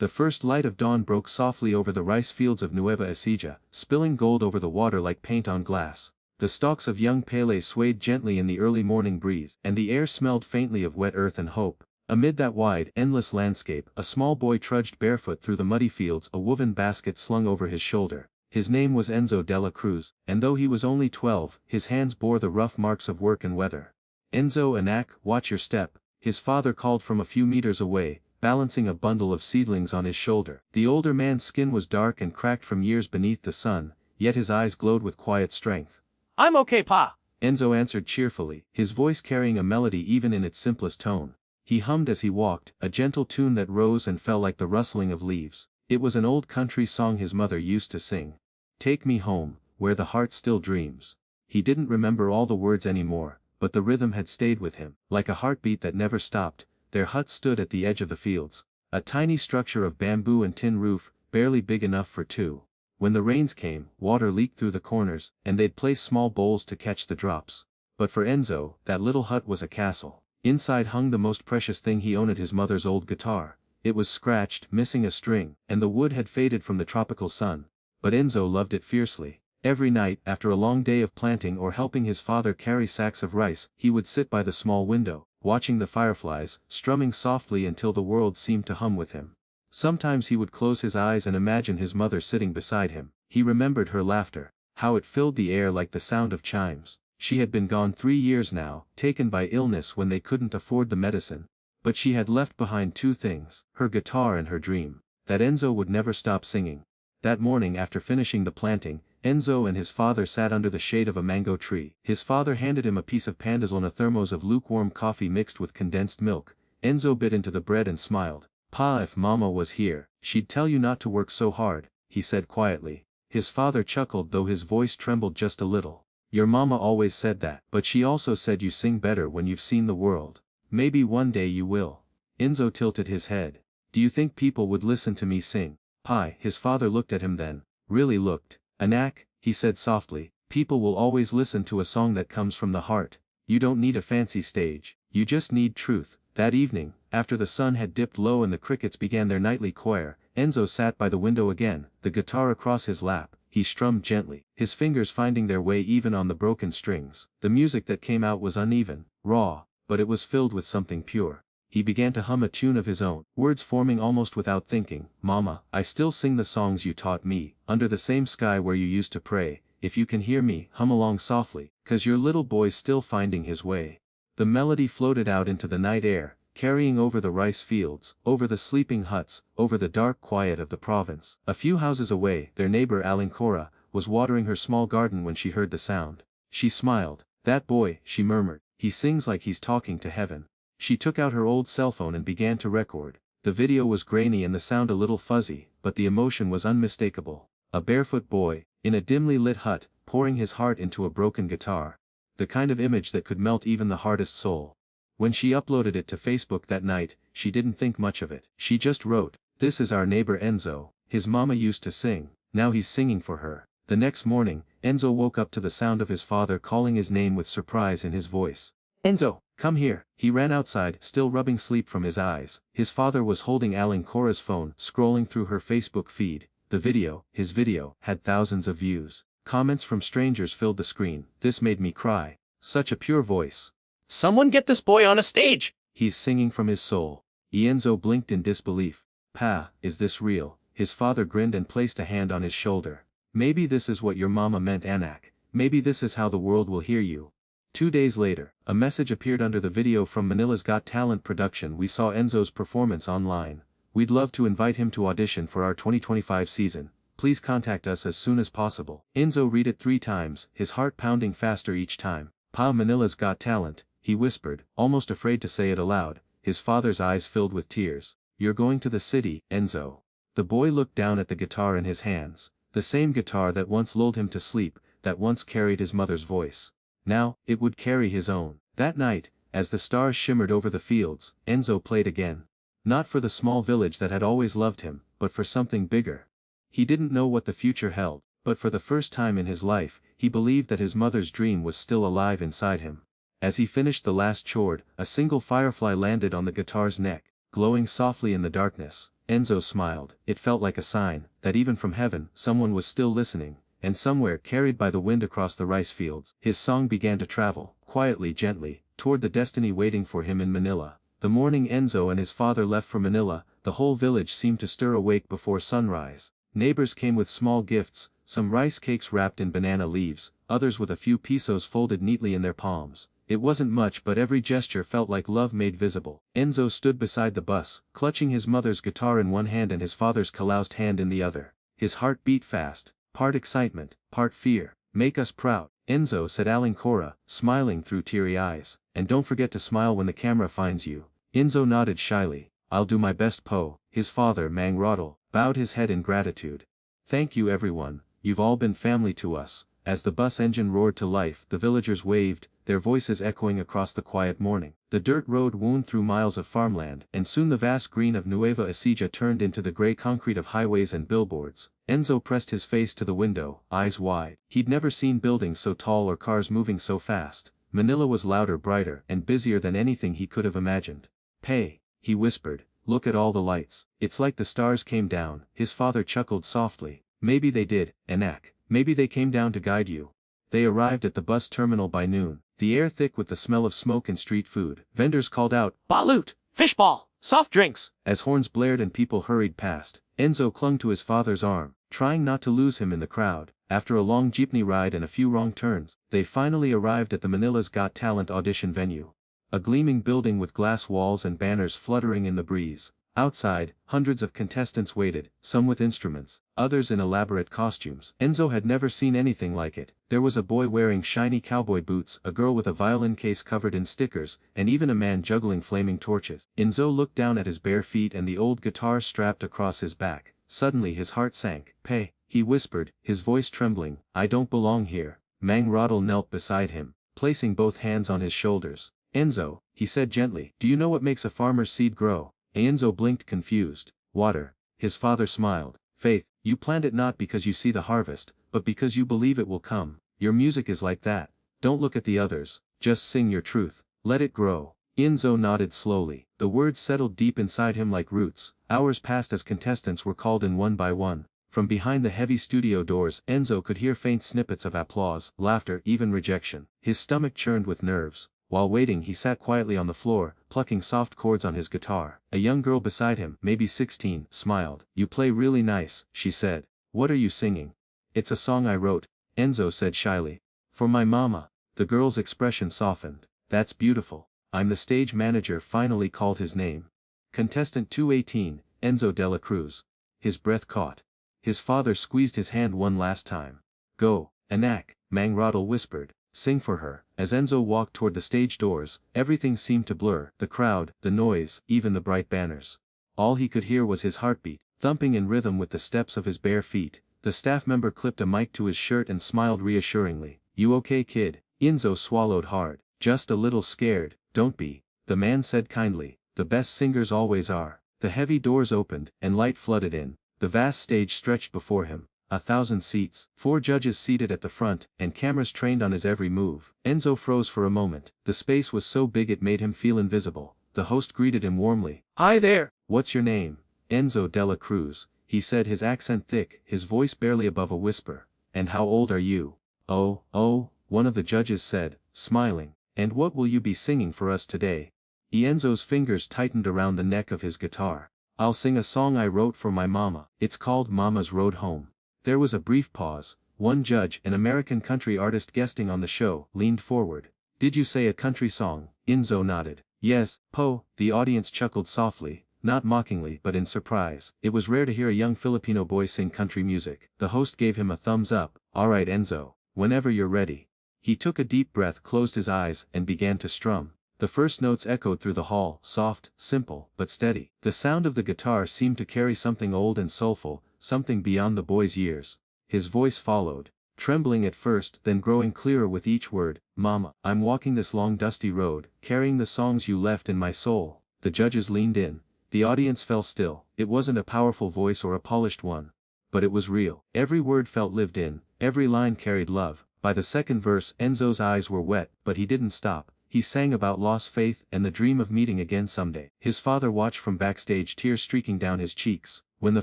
The first light of dawn broke softly over the rice fields of Nueva Ecija, spilling gold over the water like paint on glass. The stalks of young Pele swayed gently in the early morning breeze, and the air smelled faintly of wet earth and hope. Amid that wide, endless landscape, a small boy trudged barefoot through the muddy fields, a woven basket slung over his shoulder. His name was Enzo de la Cruz, and though he was only 12, his hands bore the rough marks of work and weather. "Enzo, anak, watch your step," his father called from a few meters away, balancing a bundle of seedlings on his shoulder. The older man's skin was dark and cracked from years beneath the sun, yet his eyes glowed with quiet strength. "I'm okay, Pa," Enzo answered cheerfully, his voice carrying a melody even in its simplest tone. He hummed as he walked, a gentle tune that rose and fell like the rustling of leaves. It was an old country song his mother used to sing. "Take me home, where the heart still dreams." He didn't remember all the words anymore, but the rhythm had stayed with him, like a heartbeat that never stopped. Their hut stood at the edge of the fields, a tiny structure of bamboo and tin roof, barely big enough for two. When the rains came, water leaked through the corners, and they'd place small bowls to catch the drops. But for Enzo, that little hut was a castle. Inside hung the most precious thing he owned, his mother's old guitar. It was scratched, missing a string, and the wood had faded from the tropical sun. But Enzo loved it fiercely. Every night, after a long day of planting or helping his father carry sacks of rice, he would sit by the small window, watching the fireflies, strumming softly until the world seemed to hum with him. Sometimes he would close his eyes and imagine his mother sitting beside him. He remembered her laughter, how it filled the air like the sound of chimes. She had been gone 3 years now, taken by illness when they couldn't afford the medicine. But she had left behind 2 things, her guitar and her dream, that Enzo would never stop singing. That morning after finishing the planting, Enzo and his father sat under the shade of a mango tree. His father handed him a piece of pandesal and a thermos of lukewarm coffee mixed with condensed milk. Enzo bit into the bread and smiled. "Pa, if Mama was here, she'd tell you not to work so hard," he said quietly. His father chuckled, though his voice trembled just a little. "Your mama always said that, but she also said you sing better when you've seen the world. Maybe one day you will." Enzo tilted his head. "Do you think people would listen to me sing?" "Pa," his father looked at him then, really looked. "Anak," he said softly, "people will always listen to a song that comes from the heart. You don't need a fancy stage, you just need truth." That evening, after the sun had dipped low and the crickets began their nightly choir, Enzo sat by the window again, the guitar across his lap. He strummed gently, his fingers finding their way even on the broken strings. The music that came out was uneven, raw, but it was filled with something pure. He began to hum a tune of his own, words forming almost without thinking. "Mama, I still sing the songs you taught me, under the same sky where you used to pray. If you can hear me, hum along softly, 'cause your little boy's still finding his way." The melody floated out into the night air, carrying over the rice fields, over the sleeping huts, over the dark quiet of the province. A few houses away, their neighbor Alincora was watering her small garden when she heard the sound. She smiled. "That boy," she murmured, "he sings like he's talking to heaven." She took out her old cell phone and began to record. The video was grainy and the sound a little fuzzy, but the emotion was unmistakable. A barefoot boy, in a dimly lit hut, pouring his heart into a broken guitar. The kind of image that could melt even the hardest soul. When she uploaded it to Facebook that night, she didn't think much of it. She just wrote, "This is our neighbor Enzo. His mama used to sing, now he's singing for her." The next morning, Enzo woke up to the sound of his father calling his name with surprise in his voice. "Enzo, come here." He ran outside, still rubbing sleep from his eyes. His father was holding Alincora's phone, scrolling through her Facebook feed. His video, had thousands of views. Comments from strangers filled the screen. "This made me cry. Such a pure voice. "Someone get this boy on a stage! He's singing from his soul." Enzo blinked in disbelief. "Pa, is this real?" His father grinned and placed a hand on his shoulder. "Maybe this is what your mama meant, Anak. Maybe this is how the world will hear you." 2 days later, a message appeared under the video from Manila's Got Talent production. "We saw Enzo's performance online. We'd love to invite him to audition for our 2025 season. Please contact us as soon as possible." Enzo read it 3 times, his heart pounding faster each time. "Pa, Manila's Got Talent," he whispered, almost afraid to say it aloud. His father's eyes filled with tears. "You're going to the city, Enzo." The boy looked down at the guitar in his hands, the same guitar that once lulled him to sleep, that once carried his mother's voice. Now, it would carry his own. That night, as the stars shimmered over the fields, Enzo played again. Not for the small village that had always loved him, but for something bigger. He didn't know what the future held, but for the first time in his life, he believed that his mother's dream was still alive inside him. As he finished the last chord, a single firefly landed on the guitar's neck, glowing softly in the darkness. Enzo smiled. It felt like a sign, that even from heaven, someone was still listening, and somewhere carried by the wind across the rice fields, his song began to travel, quietly, gently, toward the destiny waiting for him in Manila. The morning Enzo and his father left for Manila, the whole village seemed to stir awake before sunrise. Neighbors came with small gifts, some rice cakes wrapped in banana leaves, others with a few pesos folded neatly in their palms. It wasn't much, but every gesture felt like love made visible. Enzo stood beside the bus, clutching his mother's guitar in one hand and his father's calloused hand in the other. His heart beat fast, part excitement, part fear. "Make us proud, Enzo," said Aling Cora, smiling through teary eyes. "And don't forget to smile when the camera finds you." Enzo nodded shyly. "I'll do my best, Po." His father, Mang Rodel, bowed his head in gratitude. "Thank you everyone, you've all been family to us." As the bus engine roared to life, the villagers waved, their voices echoing across the quiet morning. The dirt road wound through miles of farmland, and soon the vast green of Nueva Ecija turned into the gray concrete of highways and billboards. Enzo pressed his face to the window, eyes wide. He'd never seen buildings so tall or cars moving so fast. Manila was louder, brighter, and busier than anything he could have imagined. "Pay," he whispered, "look at all the lights. It's like the stars came down." His father chuckled softly. "Maybe they did, Anak. Maybe they came down to guide you." They arrived at the bus terminal by noon, the air thick with the smell of smoke and street food. Vendors called out, "Balut! Fishball! Soft drinks!" as horns blared and people hurried past. Enzo clung to his father's arm, trying not to lose him in the crowd. After a long jeepney ride and a few wrong turns, they finally arrived at the Manila's Got Talent audition venue. A gleaming building with glass walls and banners fluttering in the breeze. Outside, hundreds of contestants waited, some with instruments, others in elaborate costumes. Enzo had never seen anything like it. There was a boy wearing shiny cowboy boots, a girl with a violin case covered in stickers, and even a man juggling flaming torches. Enzo looked down at his bare feet and the old guitar strapped across his back. Suddenly his heart sank. "Pay," he whispered, his voice trembling, "I don't belong here." Mang Rodel knelt beside him, placing both hands on his shoulders. "Enzo," he said gently, "do you know what makes a farmer's seed grow?" Enzo blinked confused. "Water." His father smiled. "Faith, you plant it not because you see the harvest, but because you believe it will come. Your music is like that. Don't look at the others, just sing your truth. Let it grow." Enzo nodded slowly. The words settled deep inside him like roots. Hours passed as contestants were called in one by one. From behind the heavy studio doors, Enzo could hear faint snippets of applause, laughter, even rejection. His stomach churned with nerves. While waiting, he sat quietly on the floor, plucking soft chords on his guitar. A young girl beside him, maybe 16, smiled. "You play really nice," she said. "What are you singing?" "It's a song I wrote," Enzo said shyly. "For my mama." The girl's expression softened. "That's beautiful." "I'm the stage manager," finally called his name. Contestant 218, Enzo Dela Cruz. His breath caught. His father squeezed his hand one last time. "Go, Anak," Mang Rodel whispered. "Sing for her." As Enzo walked toward the stage doors, everything seemed to blur, the crowd, the noise, even the bright banners. All he could hear was his heartbeat, thumping in rhythm with the steps of his bare feet. The staff member clipped a mic to his shirt and smiled reassuringly. "You okay, kid?" Enzo swallowed hard. "Just a little scared." "Don't be," the man said kindly. "The best singers always are." The heavy doors opened, and light flooded in. The vast stage stretched before him. 1,000 seats, 4 judges seated at the front, and cameras trained on his every move. Enzo froze for a moment. The space was so big it made him feel invisible. The host greeted him warmly. "Hi there! What's your name?" "Enzo Dela Cruz," he said, his accent thick, his voice barely above a whisper. "And how old are you?" Oh, one of the judges said, smiling. "And what will you be singing for us today?" Enzo's fingers tightened around the neck of his guitar. "I'll sing a song I wrote for my mama. It's called Mama's Road Home." There was a brief pause. One judge, an American country artist guesting on the show, leaned forward. "Did you say a country song?" Enzo nodded. "Yes, Po." The audience chuckled softly, not mockingly but in surprise. It was rare to hear a young Filipino boy sing country music. The host gave him a thumbs up. "All right, Enzo. Whenever you're ready." He took a deep breath, closed his eyes, and began to strum. The first notes echoed through the hall, soft, simple, but steady. The sound of the guitar seemed to carry something old and soulful, something beyond the boy's years. His voice followed, trembling at first, then growing clearer with each word. "Mama, I'm walking this long dusty road, carrying the songs you left in my soul." The judges leaned in. The audience fell still. It wasn't a powerful voice or a polished one. But it was real. Every word felt lived in, every line carried love. By the second verse, Enzo's eyes were wet, but he didn't stop. He sang about lost faith and the dream of meeting again someday. His father watched from backstage, tears streaking down his cheeks. When the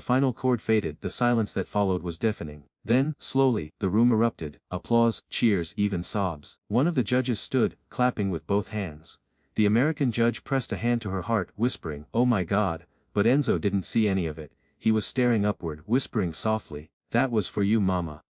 final chord faded, the silence that followed was deafening. Then, slowly, the room erupted, applause, cheers, even sobs. One of the judges stood, clapping with both hands. The American judge pressed a hand to her heart, whispering, "Oh my God," but Enzo didn't see any of it. He was staring upward, whispering softly, "That was for you, Mama."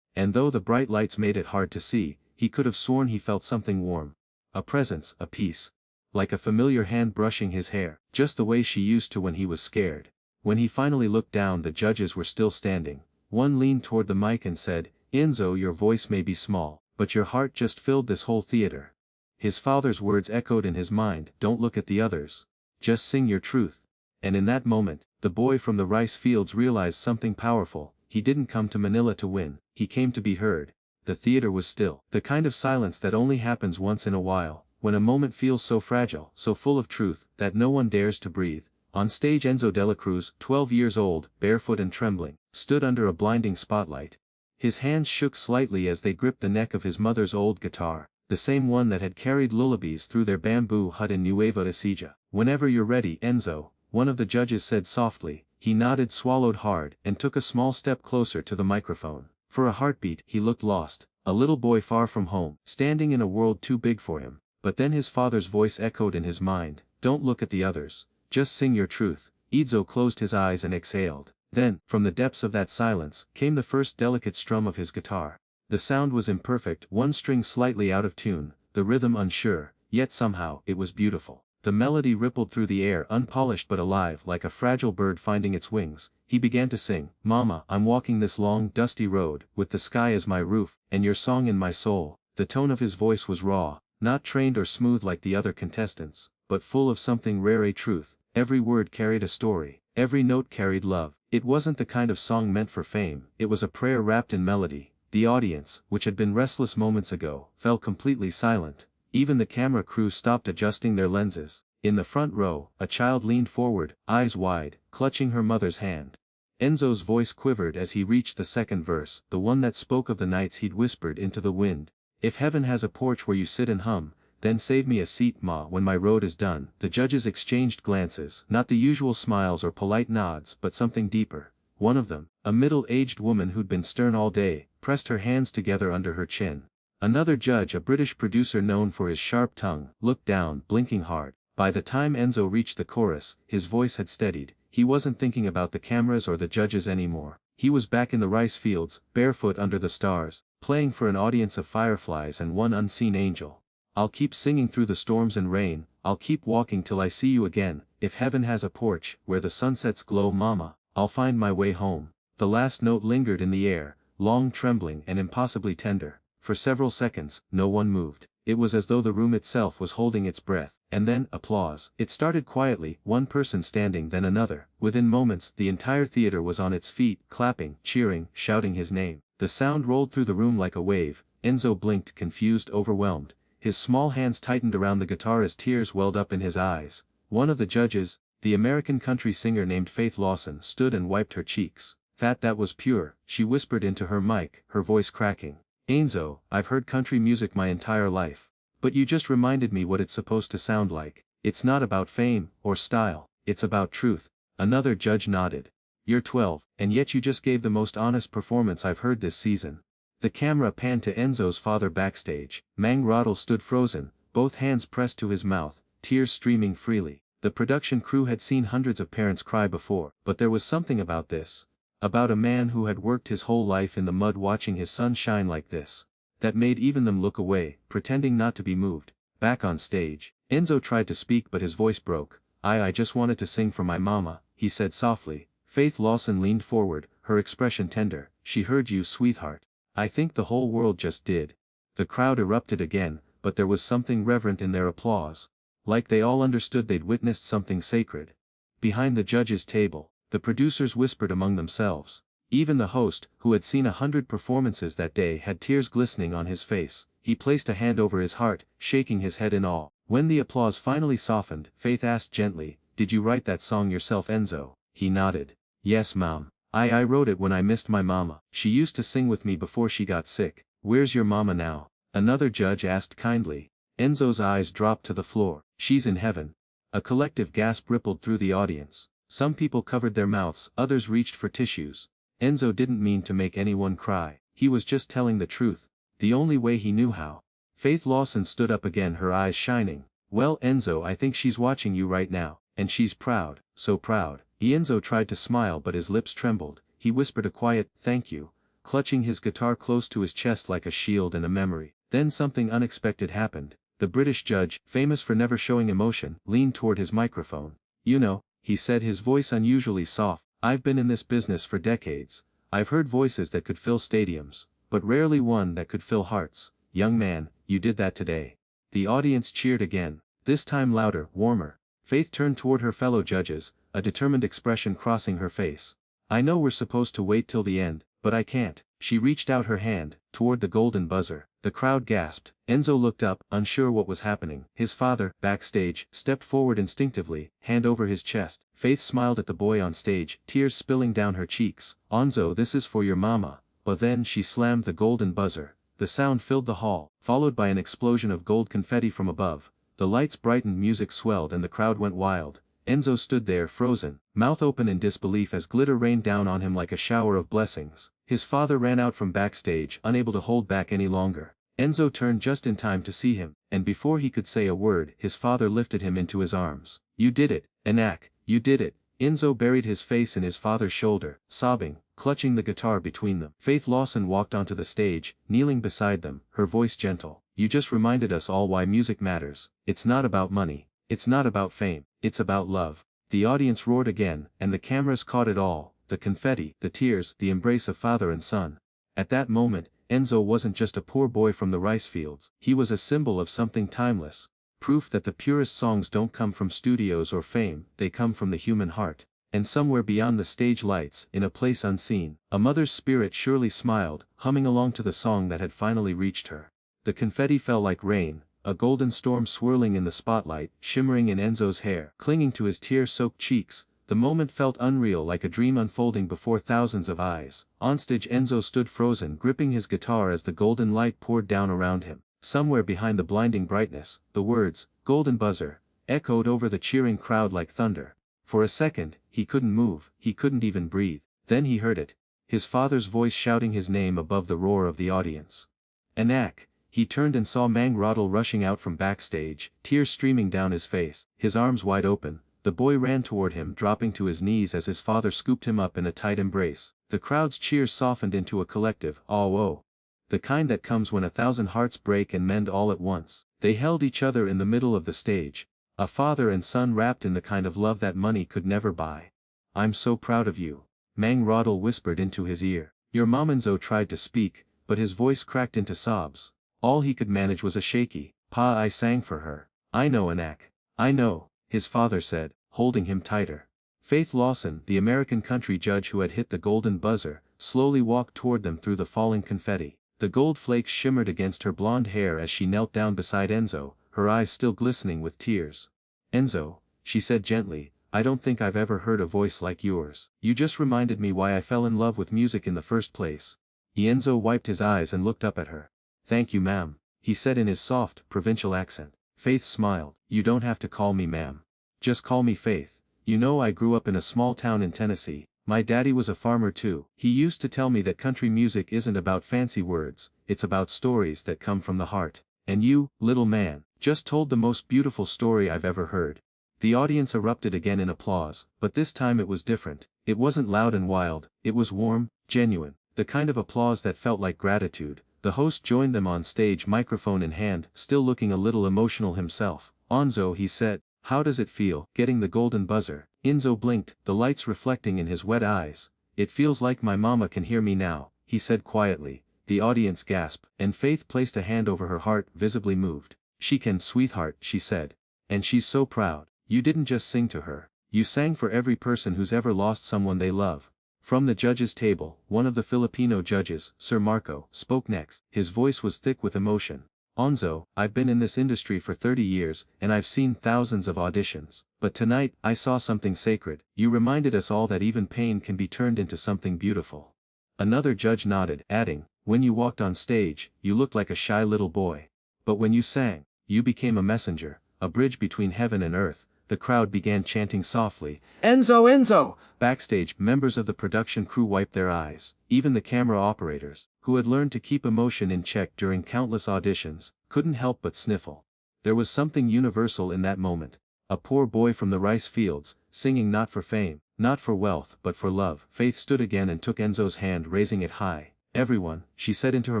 And though the bright lights made it hard to see, he could have sworn he felt something warm. A presence, a peace. Like a familiar hand brushing his hair, just the way she used to when he was scared. When he finally looked down, the judges were still standing. One leaned toward the mic and said, "Enzo, your voice may be small, but your heart just filled this whole theater." His father's words echoed in his mind, "Don't look at the others. Just sing your truth." And in that moment, the boy from the rice fields realized something powerful. He didn't come to Manila to win, he came to be heard. The theater was still. The kind of silence that only happens once in a while, when a moment feels so fragile, so full of truth, that no one dares to breathe. On stage, Enzo de la Cruz, 12 years old, barefoot and trembling, stood under a blinding spotlight. His hands shook slightly as they gripped the neck of his mother's old guitar, the same one that had carried lullabies through their bamboo hut in Nueva Ecija. "Whenever you're ready, Enzo," one of the judges said softly. He nodded, swallowed hard, and took a small step closer to the microphone. For a heartbeat, he looked lost, a little boy far from home, standing in a world too big for him. But then his father's voice echoed in his mind, "Don't look at the others, just sing your truth." Enzo closed his eyes and exhaled. Then, from the depths of that silence, came the first delicate strum of his guitar. The sound was imperfect, one string slightly out of tune, the rhythm unsure, yet somehow, it was beautiful. The melody rippled through the air, unpolished but alive, like a fragile bird finding its wings. He began to sing, "Mama, I'm walking this long, dusty road, with the sky as my roof, and your song in my soul." The tone of his voice was raw, not trained or smooth like the other contestants, but full of something rare, a truth. Every word carried a story, every note carried love. It wasn't the kind of song meant for fame, it was a prayer wrapped in melody. The audience, which had been restless moments ago, fell completely silent. Even the camera crew stopped adjusting their lenses. In the front row, a child leaned forward, eyes wide, clutching her mother's hand. Enzo's voice quivered as he reached the second verse, the one that spoke of the nights he'd whispered into the wind. "If heaven has a porch where you sit and hum, then save me a seat, Ma, when my road is done." The judges exchanged glances, not the usual smiles or polite nods, but something deeper. One of them, a middle-aged woman who'd been stern all day, pressed her hands together under her chin. Another judge, a British producer known for his sharp tongue, looked down, blinking hard. By the time Enzo reached the chorus, his voice had steadied. He wasn't thinking about the cameras or the judges anymore. He was back in the rice fields, barefoot under the stars, playing for an audience of fireflies and one unseen angel. "I'll keep singing through the storms and rain, I'll keep walking till I see you again. If heaven has a porch, where the sunsets glow, Mama, I'll find my way home." The last note lingered in the air, long, trembling, and impossibly tender. For several seconds, no one moved. It was as though the room itself was holding its breath. And then, applause. It started quietly, one person standing, then another. Within moments, the entire theater was on its feet, clapping, cheering, shouting his name. The sound rolled through the room like a wave. Enzo blinked, confused, overwhelmed. His small hands tightened around the guitar as tears welled up in his eyes. One of the judges, the American country singer named Faith Lawson, stood and wiped her cheeks. "That was pure," she whispered into her mic, her voice cracking. "Enzo, I've heard country music my entire life. But you just reminded me what it's supposed to sound like. It's not about fame, or style, it's about truth." Another judge nodded. "You're 12, and yet you just gave the most honest performance I've heard this season." The camera panned to Enzo's father backstage. Mang Rodel stood frozen, both hands pressed to his mouth, tears streaming freely. The production crew had seen hundreds of parents cry before, but there was something about this. About a man who had worked his whole life in the mud watching his son shine like this. That made even them look away, pretending not to be moved. Back on stage, Enzo tried to speak but his voice broke. I just wanted to sing for my mama," he said softly. Faith Lawson leaned forward, her expression tender. "She heard you, sweetheart." "I think the whole world just did." The crowd erupted again, but there was something reverent in their applause. Like they all understood they'd witnessed something sacred. Behind the judges' table, the producers whispered among themselves. Even the host, who had seen 100 performances that day, had tears glistening on his face. He placed a hand over his heart, shaking his head in awe. When the applause finally softened, Faith asked gently, "Did you write that song yourself, Enzo?" He nodded. "Yes, Mom. I wrote it when I missed my mama. She used to sing with me before she got sick." "Where's your mama now?" another judge asked kindly. Enzo's eyes dropped to the floor. She's in heaven. A collective gasp rippled through the audience. Some people covered their mouths, others reached for tissues. Enzo didn't mean to make anyone cry. He was just telling the truth. The only way he knew how. Faith Lawson stood up again, her eyes shining. Well, Enzo, I think she's watching you right now. And she's proud, so proud. Enzo tried to smile but his lips trembled. He whispered a quiet, "Thank you," clutching his guitar close to his chest like a shield and a memory. Then something unexpected happened. The British judge, famous for never showing emotion, leaned toward his microphone. "You know," he said, his voice unusually soft, "I've been in this business for decades. I've heard voices that could fill stadiums, but rarely one that could fill hearts. Young man, you did that today." The audience cheered again, this time louder, warmer. Faith turned toward her fellow judges, a determined expression crossing her face. "I know we're supposed to wait till the end, but I can't." She reached out her hand, toward the golden buzzer. The crowd gasped. Enzo looked up, unsure what was happening. His father, backstage, stepped forward instinctively, hand over his chest. Faith smiled at the boy on stage, tears spilling down her cheeks. "Enzo, this is for your mama." But then she slammed the golden buzzer. The sound filled the hall, followed by an explosion of gold confetti from above. The lights brightened, music swelled, and the crowd went wild. Enzo stood there frozen, mouth open in disbelief as glitter rained down on him like a shower of blessings. His father ran out from backstage, unable to hold back any longer. Enzo turned just in time to see him, and before he could say a word, his father lifted him into his arms. "You did it, Anak, you did it." Enzo buried his face in his father's shoulder, sobbing, clutching the guitar between them. Faith Lawson walked onto the stage, kneeling beside them, her voice gentle. "You just reminded us all why music matters. It's not about money. It's not about fame. It's about love." The audience roared again, and the cameras caught it all, the confetti, the tears, the embrace of father and son. At that moment, Enzo wasn't just a poor boy from the rice fields. He was a symbol of something timeless. Proof that the purest songs don't come from studios or fame, they come from the human heart. And somewhere beyond the stage lights, in a place unseen, a mother's spirit surely smiled, humming along to the song that had finally reached her. The confetti fell like rain, a golden storm swirling in the spotlight, shimmering in Enzo's hair, clinging to his tear-soaked cheeks. The moment felt unreal, like a dream unfolding before thousands of eyes. Onstage, Enzo stood frozen, gripping his guitar as the golden light poured down around him. Somewhere behind the blinding brightness, the words, "Golden Buzzer," echoed over the cheering crowd like thunder. For a second, he couldn't move, he couldn't even breathe. Then he heard it. His father's voice shouting his name above the roar of the audience. "Anak." He turned and saw Mang Rodel rushing out from backstage, tears streaming down his face, his arms wide open. The boy ran toward him, dropping to his knees as his father scooped him up in a tight embrace. The crowd's cheers softened into a collective, "Oh oh." The kind that comes when 1,000 hearts break and mend all at once. They held each other in the middle of the stage. A father and son wrapped in the kind of love that money could never buy. "I'm so proud of you," Mang Rodel whispered into his ear. Your mom. Enzo tried to speak, but his voice cracked into sobs. All he could manage was a shaky, "Pa, I sang for her." "I know, Anak. I know," his father said, holding him tighter. Faith Lawson, the American country judge who had hit the golden buzzer, slowly walked toward them through the falling confetti. The gold flakes shimmered against her blonde hair as she knelt down beside Enzo, her eyes still glistening with tears. "Enzo," she said gently, "I don't think I've ever heard a voice like yours. You just reminded me why I fell in love with music in the first place." Enzo wiped his eyes and looked up at her. "Thank you, ma'am," he said in his soft, provincial accent. Faith smiled. "You don't have to call me ma'am. Just call me Faith. You know, I grew up in a small town in Tennessee. My daddy was a farmer too. He used to tell me that country music isn't about fancy words, it's about stories that come from the heart. And you, little man, just told the most beautiful story I've ever heard." The audience erupted again in applause, but this time it was different. It wasn't loud and wild, it was warm, genuine, the kind of applause that felt like gratitude. The host joined them on stage, microphone in hand, still looking a little emotional himself. "Enzo," he said, "how does it feel, getting the golden buzzer?" Enzo blinked, the lights reflecting in his wet eyes. "It feels like my mama can hear me now," he said quietly. The audience gasped, and Faith placed a hand over her heart, visibly moved. "She can, sweetheart," she said. "And she's so proud. You didn't just sing to her. You sang for every person who's ever lost someone they love." From the judges' table, one of the Filipino judges, Sir Marco, spoke next. His voice was thick with emotion. "Enzo, I've been in this industry for 30 years, and I've seen thousands of auditions. But tonight, I saw something sacred. You reminded us all that even pain can be turned into something beautiful." Another judge nodded, adding, "When you walked on stage, you looked like a shy little boy. But when you sang, You became a messenger, a bridge between heaven and earth. The crowd began chanting softly, Enzo, Enzo! Backstage, members of the production crew wiped their eyes. Even the camera operators, who had learned to keep emotion in check during countless auditions, couldn't help but sniffle. There was something universal in that moment. A poor boy from the rice fields, singing not for fame, not for wealth but for love. Faith stood again and took Enzo's hand, raising it high. Everyone, she said into her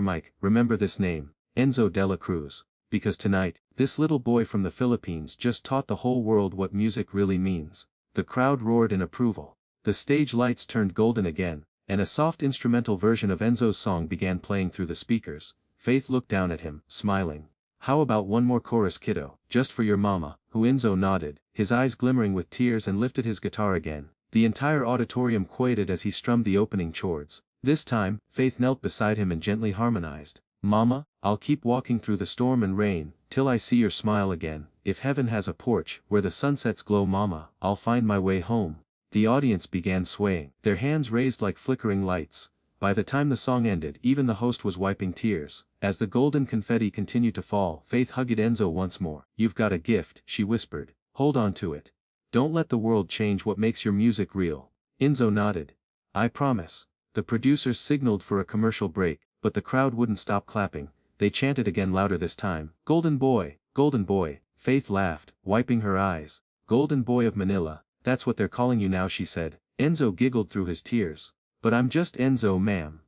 mic, remember this name, Enzo de la Cruz. Because tonight, this little boy from the Philippines just taught the whole world what music really means. The crowd roared in approval. The stage lights turned golden again, and a soft instrumental version of Enzo's song began playing through the speakers. Faith looked down at him, smiling. How about one more chorus, kiddo, just for your mama? Who? Enzo nodded, his eyes glimmering with tears, and lifted his guitar again. The entire auditorium quieted as he strummed the opening chords. This time, Faith knelt beside him and gently harmonized. Mama, I'll keep walking through the storm and rain, till I see your smile again. If heaven has a porch, where the sunsets glow, mama, I'll find my way home. The audience began swaying, their hands raised like flickering lights. By the time the song ended, even the host was wiping tears. As the golden confetti continued to fall, Faith hugged Enzo once more. You've got a gift, she whispered. Hold on to it. Don't let the world change what makes your music real. Enzo nodded. I promise. The producers signaled for a commercial break, but the crowd wouldn't stop clapping. They chanted again, louder this time. Golden boy, golden boy. Faith laughed, wiping her eyes. Golden boy of Manila, that's what they're calling you now, she said. Enzo giggled through his tears. But I'm just Enzo, ma'am.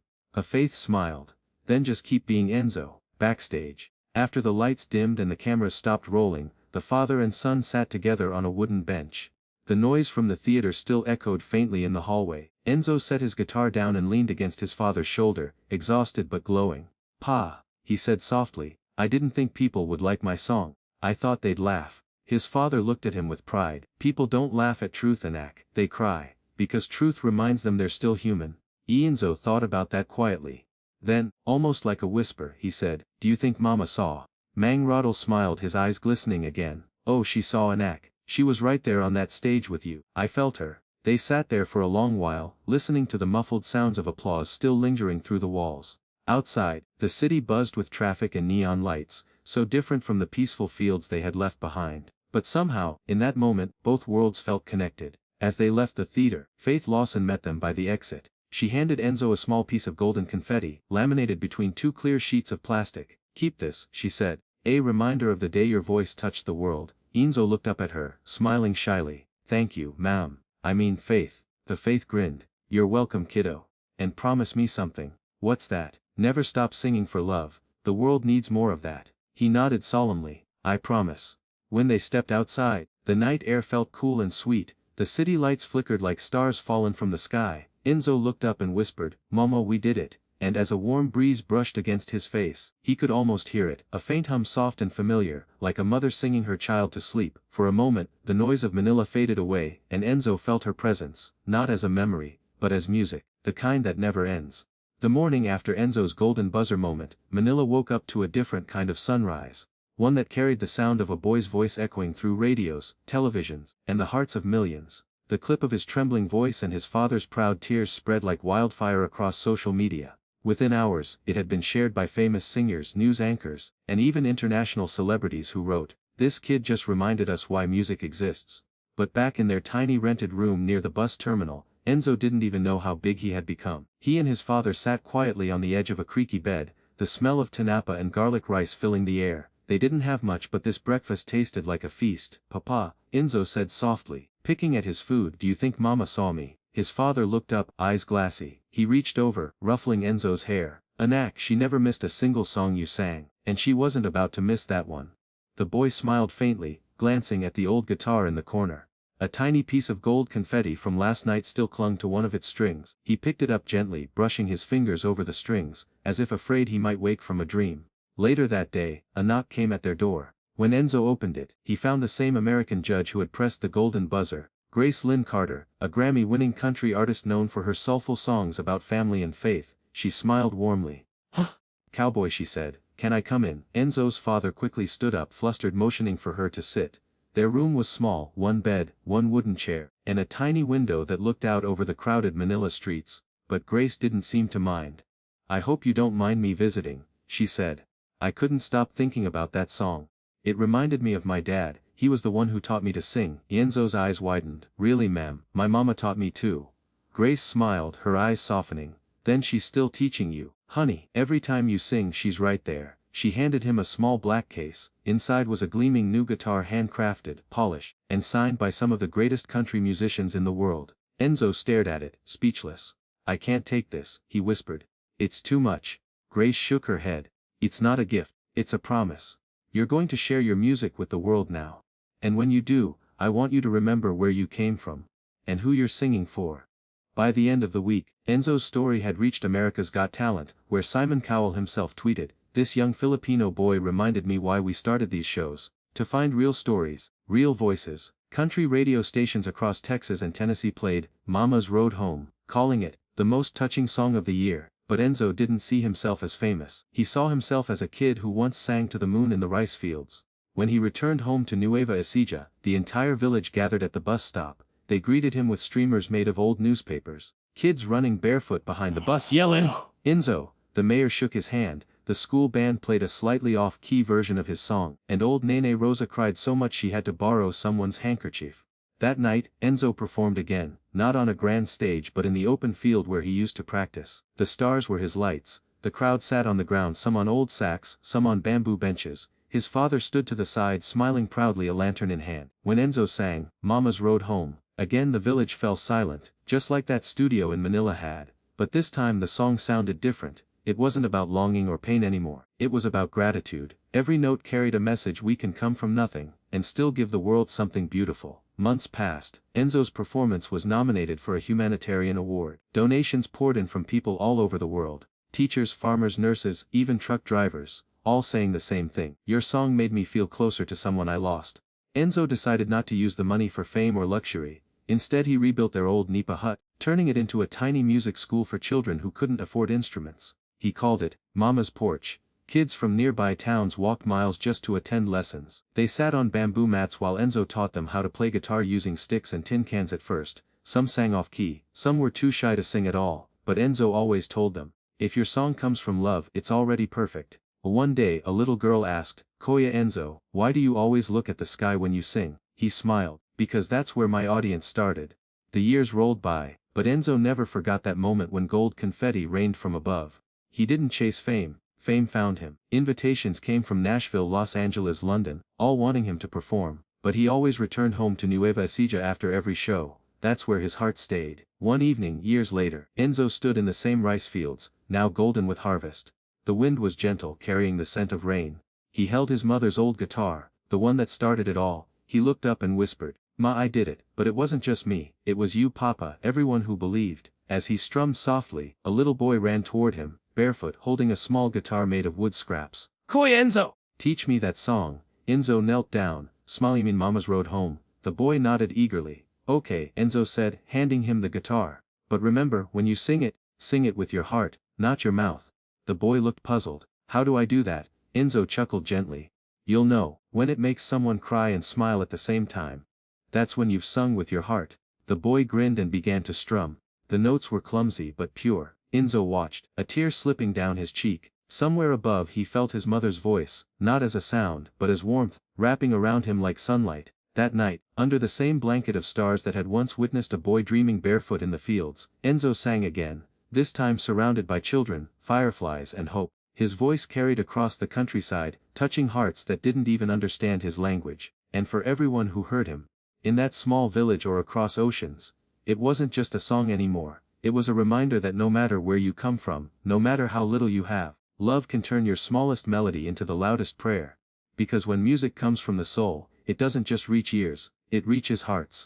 Faith smiled. Then just keep being Enzo. Backstage, after the lights dimmed and the cameras stopped rolling, the father and son sat together on a wooden bench. The noise from the theater still echoed faintly in the hallway. Enzo set his guitar down and leaned against his father's shoulder, exhausted but glowing. Pa, he said softly, I didn't think people would like my song. I thought they'd laugh. His father looked at him with pride. People don't laugh at truth and act, they cry, because truth reminds them they're still human. Enzo thought about that quietly. Then, almost like a whisper, he said, do you think Mama saw? Mang Rodel smiled, his eyes glistening again. Oh, she saw an act. She was right there on that stage with you. I felt her. They sat there for a long while, listening to the muffled sounds of applause still lingering through the walls. Outside, the city buzzed with traffic and neon lights, so different from the peaceful fields they had left behind. But somehow, in that moment, both worlds felt connected. As they left the theater, Faith Lawson met them by the exit. She handed Enzo a small piece of golden confetti, laminated between two clear sheets of plastic. Keep this, she said, a reminder of the day your voice touched the world. Enzo looked up at her, smiling shyly. Thank you, ma'am. I mean Faith. The Faith grinned. You're welcome, kiddo. And promise me something. What's that? Never stop singing for love. The world needs more of that. He nodded solemnly. I promise. When they stepped outside, the night air felt cool and sweet. The city lights flickered like stars fallen from the sky. Enzo looked up and whispered, Mama, we did it. And as a warm breeze brushed against his face, he could almost hear it, a faint hum, soft and familiar, like a mother singing her child to sleep. For a moment, the noise of Manila faded away, and Enzo felt her presence, not as a memory, but as music, the kind that never ends. The morning after Enzo's golden buzzer moment, Manila woke up to a different kind of sunrise. One that carried the sound of a boy's voice echoing through radios, televisions, and the hearts of millions. The clip of his trembling voice and his father's proud tears spread like wildfire across social media. Within hours, it had been shared by famous singers, news anchors, and even international celebrities who wrote, this kid just reminded us why music exists. But back in their tiny rented room near the bus terminal, Enzo didn't even know how big he had become. He and his father sat quietly on the edge of a creaky bed, the smell of tinapa and garlic rice filling the air. They didn't have much, but this breakfast tasted like a feast. Papa, Enzo said softly, picking at his food, do you think Mama saw me? His father looked up, eyes glassy. He reached over, ruffling Enzo's hair. Anak, she never missed a single song you sang, and she wasn't about to miss that one. The boy smiled faintly, glancing at the old guitar in the corner. A tiny piece of gold confetti from last night still clung to one of its strings. He picked it up gently, brushing his fingers over the strings, as if afraid he might wake from a dream. Later that day, a knock came at their door. When Enzo opened it, he found the same American judge who had pressed the golden buzzer, Grace Lynn Carter, a Grammy-winning country artist known for her soulful songs about family and faith. She smiled warmly. Huh? Cowboy, she said, can I come in? Enzo's father quickly stood up, flustered, motioning for her to sit. Their room was small, one bed, one wooden chair, and a tiny window that looked out over the crowded Manila streets, but Grace didn't seem to mind. I hope you don't mind me visiting, she said. I couldn't stop thinking about that song. It reminded me of my dad, he was the one who taught me to sing. Enzo's eyes widened. Really ma'am, my mama taught me too. Grace smiled, her eyes softening. Then she's still teaching you. Honey, every time you sing she's right there. She handed him a small black case. Inside was a gleaming new guitar, handcrafted, polished, and signed by some of the greatest country musicians in the world. Enzo stared at it, speechless. I can't take this, he whispered. It's too much. Grace shook her head. It's not a gift, it's a promise. You're going to share your music with the world now. And when you do, I want you to remember where you came from. And who you're singing for. By the end of the week, Enzo's story had reached America's Got Talent, where Simon Cowell himself tweeted, "This young Filipino boy reminded me why we started these shows, to find real stories, real voices." Country radio stations across Texas and Tennessee played Mama's Road Home, calling it the most touching song of the year. But Enzo didn't see himself as famous. He saw himself as a kid who once sang to the moon in the rice fields. When he returned home to Nueva Ecija, the entire village gathered at the bus stop. They greeted him with streamers made of old newspapers. Kids running barefoot behind the bus Yelling, Enzo. The mayor shook his hand. The school band played a slightly off-key version of his song, and old Nene Rosa cried so much she had to borrow someone's handkerchief. That night, Enzo performed again, not on a grand stage but in the open field where he used to practice. The stars were his lights. The crowd sat on the ground, some on old sacks, some on bamboo benches. His father stood to the side smiling proudly, a lantern in hand. When Enzo sang, Mama's Road Home, again the village fell silent, just like that studio in Manila had. But this time the song sounded different. It wasn't about longing or pain anymore. It was about gratitude. Every note carried a message: we can come from nothing, and still give the world something beautiful. Months passed. Enzo's performance was nominated for a humanitarian award. Donations poured in from people all over the world. Teachers, farmers, nurses, even truck drivers, all saying the same thing. Your song made me feel closer to someone I lost. Enzo decided not to use the money for fame or luxury. Instead he rebuilt their old nipa hut, turning it into a tiny music school for children who couldn't afford instruments. He called it Mama's Porch. Kids from nearby towns walked miles just to attend lessons. They sat on bamboo mats while Enzo taught them how to play guitar using sticks and tin cans. At first, some sang off-key, some were too shy to sing at all, but Enzo always told them, if your song comes from love, it's already perfect. One day a little girl asked, Kuya Enzo, why do you always look at the sky when you sing? He smiled, because that's where my audience started. The years rolled by, but Enzo never forgot that moment when gold confetti rained from above. He didn't chase fame, fame found him. Invitations came from Nashville, Los Angeles, London, all wanting him to perform, but he always returned home to Nueva Ecija after every show. That's where his heart stayed. One evening, years later, Enzo stood in the same rice fields, now golden with harvest. The wind was gentle, carrying the scent of rain. He held his mother's old guitar, the one that started it all. He looked up and whispered, Ma, I did it, but it wasn't just me, it was you, Papa, everyone who believed. As he strummed softly, a little boy ran toward him, barefoot, holding a small guitar made of wood scraps. Kuya Enzo, teach me that song. Enzo knelt down, smiling. In Mama's Road Home. The boy nodded eagerly. Okay, Enzo said, handing him the guitar. But remember, when you sing it with your heart, not your mouth. The boy looked puzzled. How do I do that? Enzo chuckled gently. You'll know, when it makes someone cry and smile at the same time. That's when you've sung with your heart. The boy grinned and began to strum. The notes were clumsy but pure. Enzo watched, a tear slipping down his cheek. Somewhere above he felt his mother's voice, not as a sound, but as warmth, wrapping around him like sunlight. That night, under the same blanket of stars that had once witnessed a boy dreaming barefoot in the fields, Enzo sang again, this time surrounded by children, fireflies and hope. His voice carried across the countryside, touching hearts that didn't even understand his language. And for everyone who heard him, in that small village or across oceans, it wasn't just a song anymore. It was a reminder that no matter where you come from, no matter how little you have, love can turn your smallest melody into the loudest prayer. Because when music comes from the soul, it doesn't just reach ears, it reaches hearts.